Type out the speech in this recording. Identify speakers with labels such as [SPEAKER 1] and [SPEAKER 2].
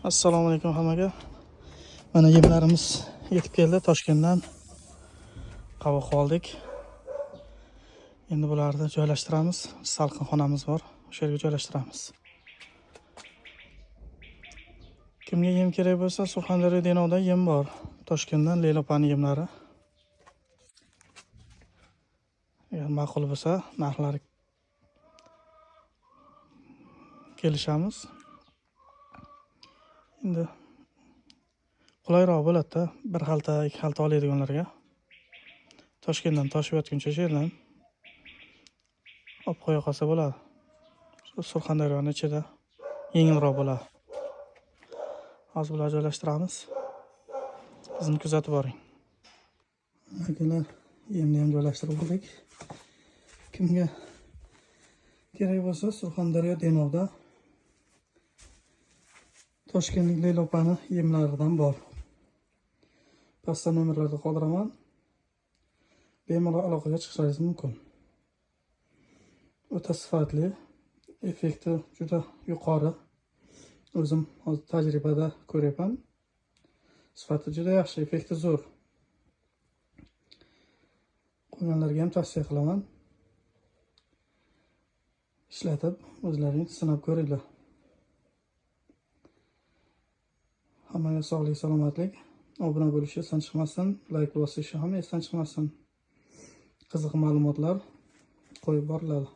[SPEAKER 1] Assalomu alaykum hammaga. Mana yemlarimiz yetib keldi. Toshkentdan qabul qildik. Endi bularni joylashtiramiz. Salqin xonamiz bor. O'sha yerga joylashtiramiz. Kimga yem kerak bo'lsa, Surxondaryo Denovda yem bor. Toshkentdan Leylopaning yemlari. Agar ma'qul bo'lsa, narxlari kelishamiz. Endi qulayroq bo'ladi-da, bir xalta, ikki xalta oladiganlarga. Toshkentdan toshib yotguncha yerdan olib qo'ya qolsa bo'ladi. Surxondaryoning ichida yengilroq bo'ladi. Hozir bularni joylashtiramiz. Bizni kuzatib boring. Akalar, yemni ham joylashtirib oldik. Kimga kerak bo'lsa, Surxondaryo Denovda Toshkentlik Leylopani yemlaridan bor. Pastda nomerlarni qoldiraman. Bemalol aloqaga chiqishingiz mumkin. O'ta sifatli, effekti juda yuqori. O'zim hozir tajribada ko'ryapman. Sifati juda yaxshi, effekti zo'r. Qolganlarga ham tavsiya qilaman. Ishlatib, o'zlaring sinab ko'ringlar. Hammaga sog'lik, salomatlik. Obuna bo'lish esdan chiqmasin, like bosish ham esdan chiqmasin. Qiziq ma'lumotlar qo'yib boriladi.